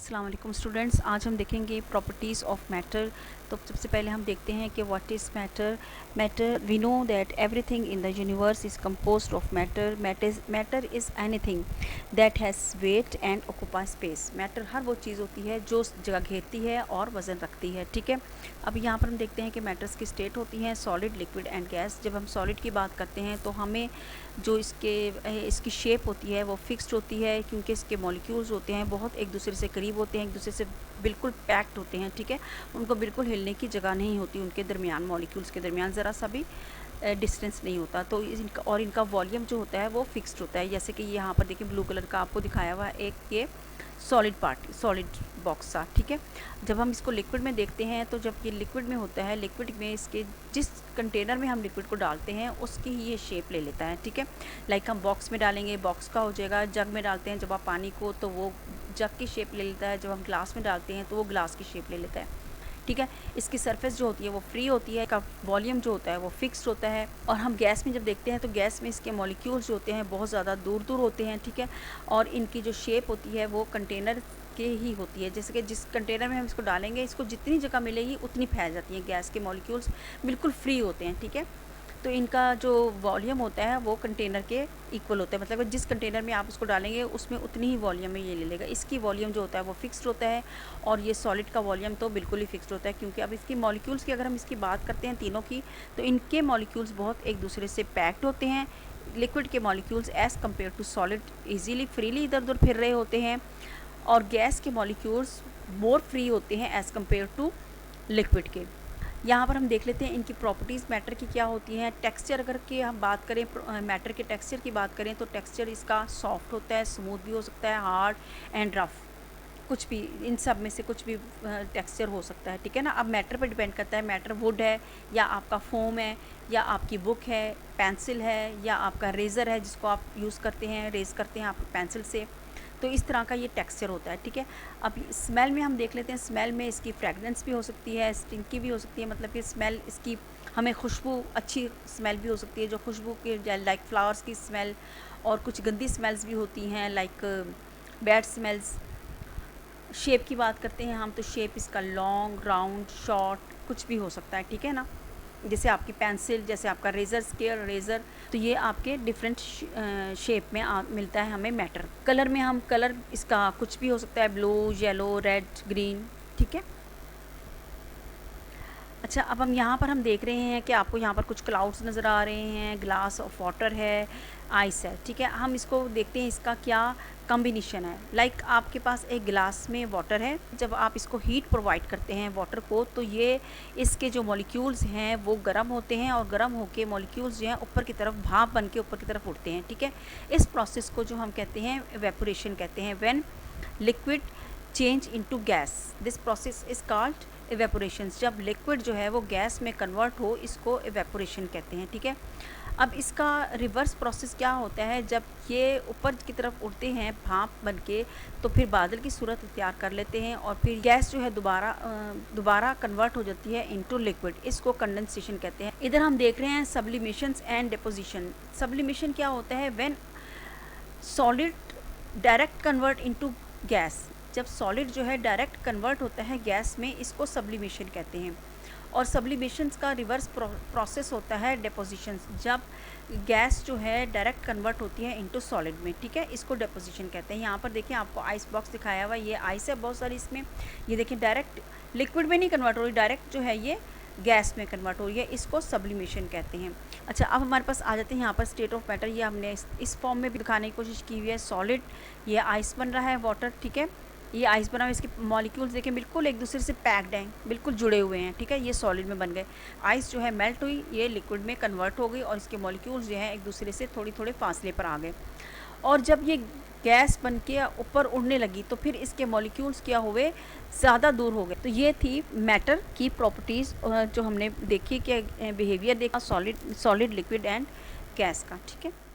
अस्सलाम वालेकुम स्टूडेंट्स, आज हम देखेंगे प्रॉपर्टीज़ ऑफ मैटर। तो सबसे पहले हम देखते हैं कि what is matter. Matter, we know that everything in the universe is composed of matter. Matter is anything that has weight and occupy space. Matter हर वो चीज़ होती है जो जगह घेरती है और वज़न रखती है। ठीक है, अब यहाँ पर हम देखते हैं कि मैटर्स की स्टेट होती हैं सॉलिड, लिक्विड एंड गैस। जब हम सॉलिड की बात करते हैं तो हमें जो इसकी शेप होती है वो फिक्स्ड होती है, क्योंकि इसके मॉलिक्यूल्स होते हैं बहुत एक दूसरे से करीब होते हैं, एक दूसरे से बिल्कुल पैक्ड होते हैं। ठीक है, उनको बिल्कुल हिलने की जगह नहीं होती, उनके दरमियान मॉलिक्यूल्स के दरमियान ज़रा सा भी डिस्टेंस नहीं होता। तो इनका वॉल्यूम जो होता है वो फिक्स्ड होता है। जैसे कि यहाँ पर देखिए ब्लू कलर का आपको दिखाया हुआ है एक ये सॉलिड बॉक्स सा। ठीक है, जब हम इसको लिक्विड में देखते हैं तो जब ये लिक्विड में होता है, लिक्विड में इसके जिस कंटेनर में हम लिक्विड को डालते हैं उसकी ही ये शेप ले लेता है। ठीक है, लाइक हम बॉक्स में डालेंगे, बॉक्स का हो जाएगा। जग में डालते हैं जब आप पानी को तो वो जग की शेप ले लेता है। जब हम ग्लास में डालते हैं तो वो ग्लास की शेप ले लेता है। ठीक है, इसकी सरफेस जो होती है वो फ्री होती है, का वॉल्यूम जो होता है वो फिक्स्ड होता है। और हम गैस में जब देखते हैं तो गैस में इसके मॉलिक्यूल्स जो होते हैं बहुत ज़्यादा दूर दूर होते हैं। ठीक है, और इनकी जो शेप होती है वो कंटेनर के ही होती है। जैसे कि जिस कंटेनर में हम इसको डालेंगे, इसको जितनी जगह मिलेगी उतनी फैल जाती है। गैस के मॉलिक्यूल्स बिल्कुल फ्री होते हैं। ठीक है, तो इनका जो वॉल्यूम होता है वो कंटेनर के इक्वल होता है, मतलब जिस कंटेनर में आप उसको डालेंगे उसमें उतनी ही वॉल्यूम में ये ले लेगा। इसकी वॉल्यूम जो होता है वो फिक्स्ड होता है और ये सॉलिड का वॉल्यूम तो बिल्कुल ही फिक्स्ड होता है। क्योंकि अब इसकी मॉलिक्यूल्स की अगर हम इसकी बात करते हैं तीनों की, तो इनके मॉलिक्यूल्स बहुत एक दूसरे से पैक्ड होते हैं। लिक्विड के molecules as compare to solid easily freely इधर उधर फिर रहे होते हैं, और गैस के मॉलिक्यूल्स मोर फ्री होते हैं एज़ कम्पेयर टू लिक्विड के। यहाँ पर हम देख लेते हैं इनकी प्रॉपर्टीज़ मैटर की क्या होती हैं। टेक्सचर अगर की हम बात करें, मैटर के टेक्सचर की बात करें तो टेक्सचर इसका सॉफ्ट होता है, स्मूथ भी हो सकता है, हार्ड एंड रफ़, कुछ भी इन सब में से कुछ भी टेक्सचर हो सकता है। ठीक है ना, अब मैटर पर डिपेंड करता है, मैटर वुड है या आपका फोम है या आपकी बुक है, पेंसिल है या आपका रेज़र है जिसको आप यूज़ करते हैं, रेज़ करते हैं आप पेंसिल से। तो इस तरह का ये टेक्सचर होता है। ठीक है, अब स्मेल में हम देख लेते हैं। स्मेल में इसकी फ्रेगरेंस भी हो सकती है, स्टिंकी भी हो सकती है, मतलब कि स्मेल इसकी हमें खुशबू, अच्छी स्मेल भी हो सकती है जो खुशबू के लाइक फ्लावर्स की स्मेल, और कुछ गंदी स्मेल्स भी होती हैं लाइक बैड स्मेल्स। शेप की बात करते हैं हम तो शेप इसका लॉन्ग, राउंड, शॉर्ट कुछ भी हो सकता है। ठीक है ना, जैसे आपकी पेंसिल, जैसे आपका रेज़र स्केल, रेज़र, तो ये आपके डिफरेंट शेप में मिलता है हमें मैटर। कलर में हम कलर इसका कुछ भी हो सकता है, ब्लू, येलो, रेड, ग्रीन। ठीक है, अच्छा अब हम देख रहे हैं कि आपको यहाँ पर कुछ क्लाउड्स नज़र आ रहे हैं, ग्लास ऑफ वाटर है, आइस है। ठीक है, हम इसको देखते हैं इसका क्या कॉम्बिनेशन है। लाइक आपके पास एक गिलास में वाटर है, जब आप इसको हीट प्रोवाइड करते हैं वाटर को, तो ये इसके जो मॉलिक्यूल्स हैं वो गर्म होते हैं, और गर्म होके मॉलिक्यूल्स जो हैं ऊपर की तरफ भाप बन के ऊपर की तरफ उठते हैं। ठीक है, इस प्रोसेस को जो हम कहते हैं इवेपोरेशन कहते हैं। When liquid change into gas, this process is called evaporation. जब लिक्विड जो है वो गैस में कन्वर्ट हो, इसको इवेपोरेशन कहते हैं। ठीक है, अब इसका रिवर्स प्रोसेस क्या होता है, जब ये ऊपर की तरफ उड़ते हैं भाप बन के, तो फिर बादल की सूरत इख्तियार कर लेते हैं और फिर गैस जो है दोबारा कन्वर्ट हो जाती है इनटू लिक्विड। इसको कंडेंसेशन कहते हैं। इधर हम देख रहे हैं सब्लिमेशन एंड डिपोजिशन। सब्लिमेशन क्या होता है, when solid direct convert into gas. जब सॉलिड जो है डायरेक्ट कन्वर्ट होता है गैस में, इसको सब्लिमेशन कहते हैं। और सब्लिमेशन का रिवर्स प्रोसेस होता है डिपोजिशन, जब गैस जो है डायरेक्ट कन्वर्ट होती है इनटू सॉलिड में। ठीक है, इसको डिपोजिशन कहते हैं। यहाँ पर देखिए आपको आइस बॉक्स दिखाया हुआ है, ये आइस है बहुत सारी इसमें। ये देखिए डायरेक्ट लिक्विड में नहीं कन्वर्ट हो रही, डायरेक्ट जो है ये गैस में कन्वर्ट हो रही है, इसको सब्लिमेशन कहते हैं। अच्छा, अब हमारे पास आ जाते हैं यहाँ पर स्टेट ऑफ मैटर। ये हमने इस फॉर्म में भी दिखाने की कोशिश की हुई है। सॉलिड, ये आइस बन रहा है, वाटर। ठीक है, ये आइस बना हुआ, इसके मॉलिक्यूल्स देखें बिल्कुल एक दूसरे से पैक्ड हैं, बिल्कुल जुड़े हुए हैं। ठीक है, ये सॉलिड में बन गए। आइस जो है मेल्ट हुई, ये लिक्विड में कन्वर्ट हो गई और इसके मॉलिक्यूल्स जो हैं एक दूसरे से थोड़ी थोड़े फासले पर आ गए। और जब ये गैस बन के ऊपर उड़ने लगी तो फिर इसके मॉलिक्यूल्स क्या हुए, ज़्यादा दूर हो गए। तो ये थी मैटर की प्रॉपर्टीज़ जो हमने देखी कि बिहेवियर देखा सॉलिड, लिक्विड एंड गैस का। ठीक है।